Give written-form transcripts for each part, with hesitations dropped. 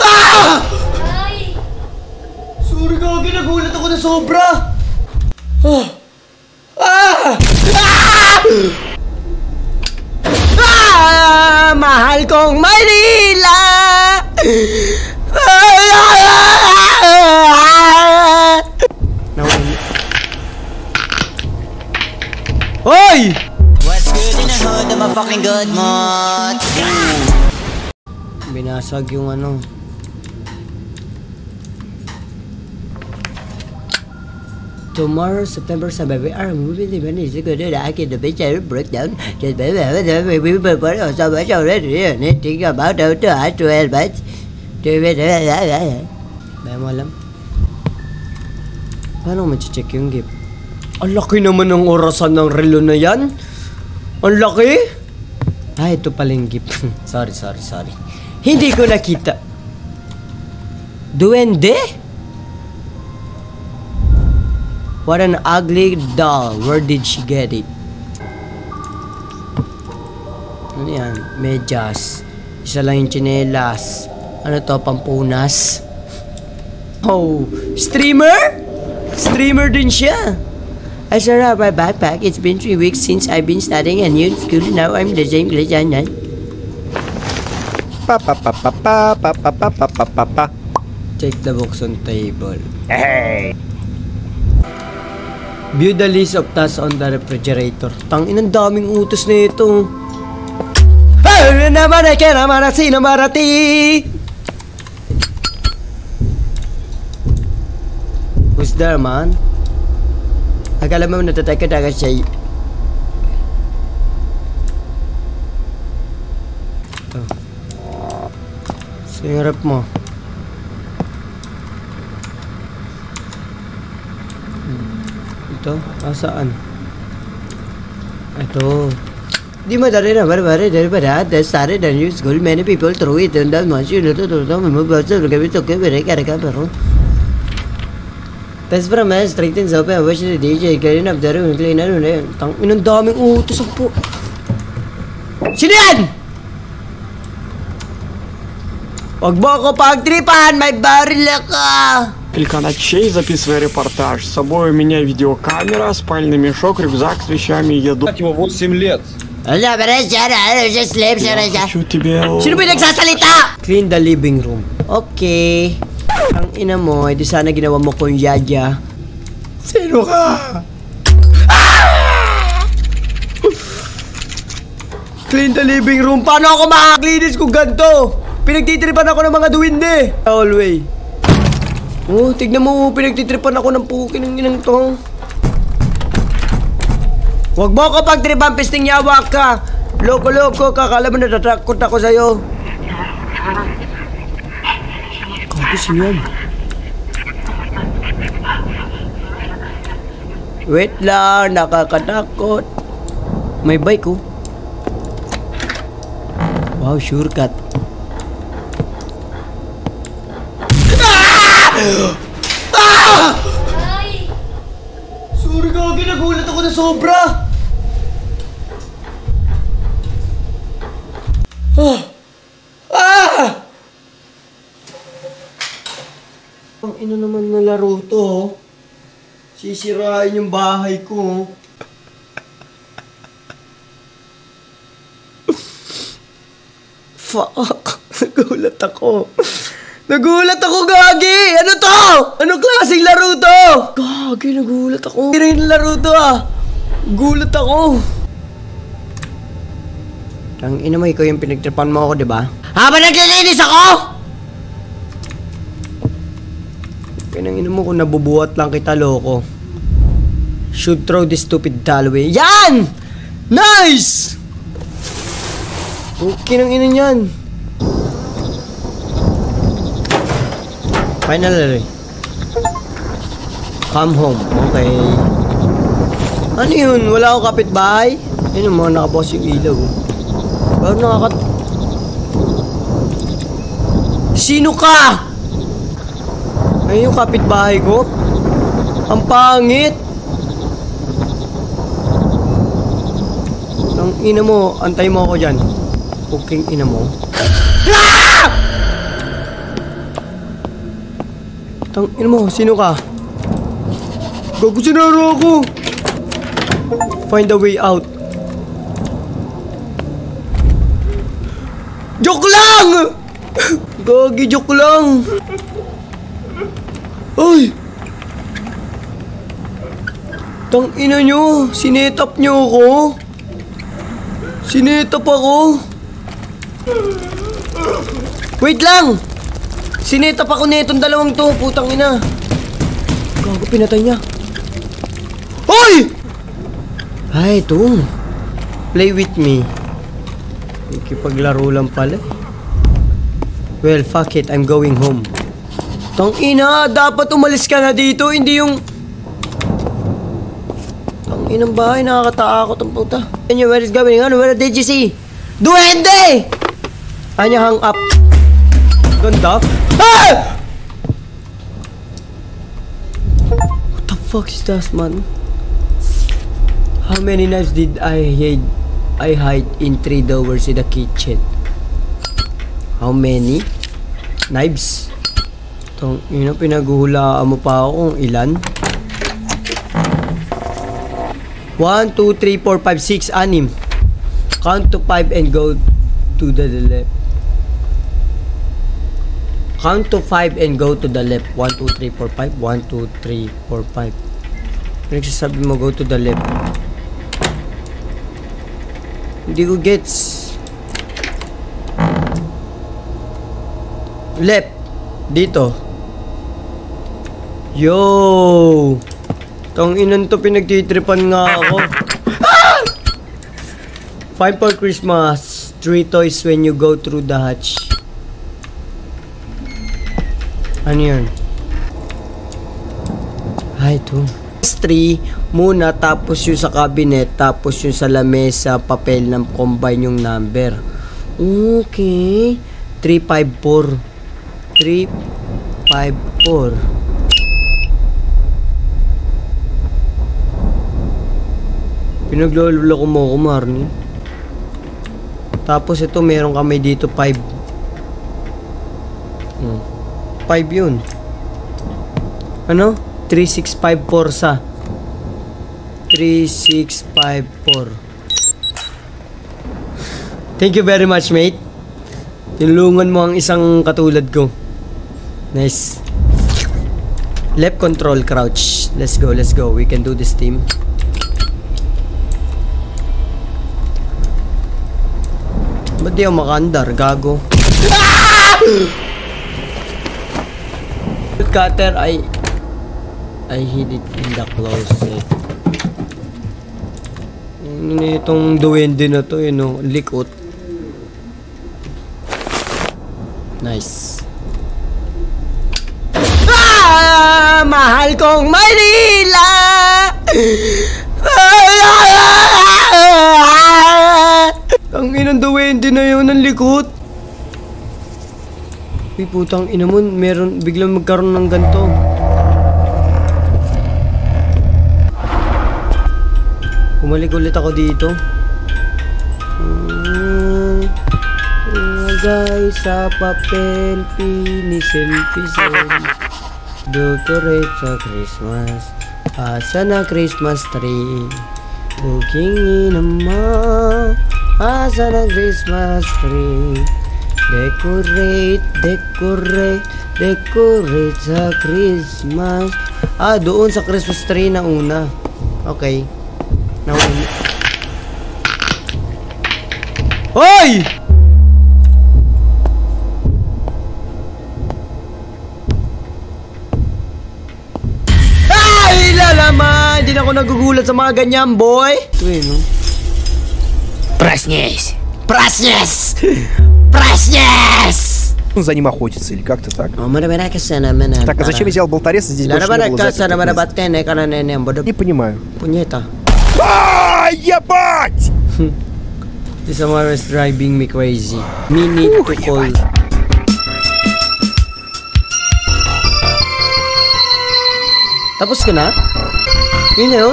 Ah! Sorry Gagi, nagulat ako na sobra. Mahal kong Maynila. Hoy! What's good in the hood? I'm a fucking good mod. Binasag yung ano. Tomorrow, September 7, we are moving the money to go to the Aki, the bitch, breakdown. Just baby, we put on so much already. And think about how to add 12 but Bayan mo alam. Paano ma-check yung gift? Ang laki naman ng orasan ng relo na yan. Ang laki. Ito pala yung gift. Sorry. Hindi ko nakita. Duwende? What an ugly doll. Where did she get it? Ano yan? Medyas. Isa lang yung tsinelas. Ano to? Pampunas? Oh, streamer? Streamer din siya. I still have my backpack. It's been 3 weeks since I've been studying a new school. Now I'm the same class. Check the box on table. Hey! View the list of tasks on the refrigerator. Tangin, ang daming utos na ito. Who's there, man? Akala mo natatay ka dagat siya. Sa harap mo. Ito? Saan? Ito. Di madali na barbari dari pada that started a new school. Many people throw it and that much you know to remove yourself. It's okay, very careful, pero. Test from us, strengthens up and wish the DJ getting up there and clean ano na yun. Tangin, ang daming utos po. Sino yan? Huwag mo ako pagtripan, may baril ka! Каначей, записывая репортаж. С собой у меня видеокамера, спальный мешок, рюкзак с вещами и еду. Его 8 лет. Я хочу тебе... Sino ba nagsasalita? Clean the living room. Okay. Ang ina mo, di sana ginawa mo kong yaya. Sino ka? Clean the living room. Paano ako makaklinis kung ganito? Pinagtitripan ako ng mga duwinde. Always. Oh, tignan mo, pinagtitripan ako ng pukin ng inang to. Huwag mo ako pagtripan, pisting yawa ka. Loko-loko, kakala mo natatakot ako sa'yo. Kapis yan. Wait lang, nakakatakot. May bike oh. Wow, shortcut. Sorry Gagi, nagulat ako na sobra. Ang ina naman na laro to. Sisirain yung bahay ko. Fuck. Nagulat ako. Nagulat ako, Gagi! Ano to? Anong klaseng laro to? Gagi, nagulat ako. Hindi rin laro to ah. Gulat ako. Tangina mo, ikaw yung pinagtripan mo ako, diba? Habang naglilinis ako! Pinangina mo kung nabubuhat lang kita, loko. Should throw this stupid doll away. Yan! Nice! Okay nang ina yan. Finally. Come home. Okay. Ano yun? Wala akong kapitbahay? Yun yung mga nakabukas yung ilaw. Bago nakakat... Sino ka? Ayun yung kapitbahay ko? Ang pangit! Ang ina mo, antay mo ako dyan. Puking ina mo. Ah! Tangin mo, sino ka? Gago, sinara ako. Find a way out. Joke lang! Gagi, joke lang. Ay! Tangina nyo, sinetap nyo ako. Sinetap ako. Wait lang! Sinetap ako na itong dalawang to, putang ina. Gago, pinatay niya. Ay! Ay, ito. Play with me. Ikipaglaro lang pala. Well, fuck it, I'm going home. Tangina, dapat umalis ka na dito, hindi yung... Tanginang bahay, nakakatakot ang puta. Where is going on? Where did you see? Duwende! Anya hang up. Ganda. Ah! What the fuck is that, man? How many knives did I hide in 3 doors in the kitchen? How many knives? Tangina, pinaghuhulaan mo pa ako kung ilan? 1, 2, 3, 4, 5, 6, 6. Count to 5 and go to the left. Count to 5 and go to the left. 1, 2, 3, 4, 5. 1, 2, 3, 4, 5. Nagsasabi mo go to the left. Hindi ko gets. Left. Dito. Yo! Tanginan to, pinagtitripan nga ako. Ah! Find for Christmas 3 toys when you go through the hatch. Ano yun? Ay, ito. 3 muna, tapos yung sa cabinet, tapos yung sa lamesa, papel ng combine yung number. Okay. 354. 354. Pinaglolo ko mo, Marnie. Tapos ito, meron kami dito 5. 5 yun. Ano? 3654 sa 3654. Thank you very much, mate. Tinulungan mo ang isang katulad ko. Nice. Left control, crouch. Let's go, let's go. We can do this, team. Ba't di ako maka-andar? Gago. Cutter, I hid it in the closet. Itong duwende na to, yun o, likot. Nice. Ah! Mahal kong Maynila! Ang inang duwende na yun, ang likot. Uy, putang ina mo, meron, biglang magkaroon ng ganito. Bumalik ulit ako dito. Lagay sa papel, pinisil-pisil. Decorate sa Christmas. Asa na Christmas tree? Booking naman. Asa na Christmas tree? Decorate, decorate, decorate sa Christmas. Ah, doon sa Christmas tree na una. Okay. Nauna. Hoy! Ay, lalaman! Hindi na ako nagugulat sa mga ganyan, boy. Ito eh, no? Проснись! Проснись! Проснись! Он за ним охотится, или как-то так. Так, Так, а зачем я взял болторез? Здесь больше не было запертых мест. Не понимаю. Punyeta. Ебать! This one is driving me crazy. Me need to call. Tapos ka na? Yun na yun?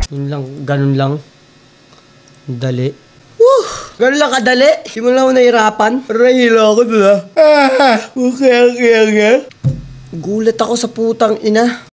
Yun lang, ganun lang. Dali. Woo! Ganun lang kadali. Simula ako nahirapan. Pero nahilo ako doon, Okay. Gulat ako sa putang ina.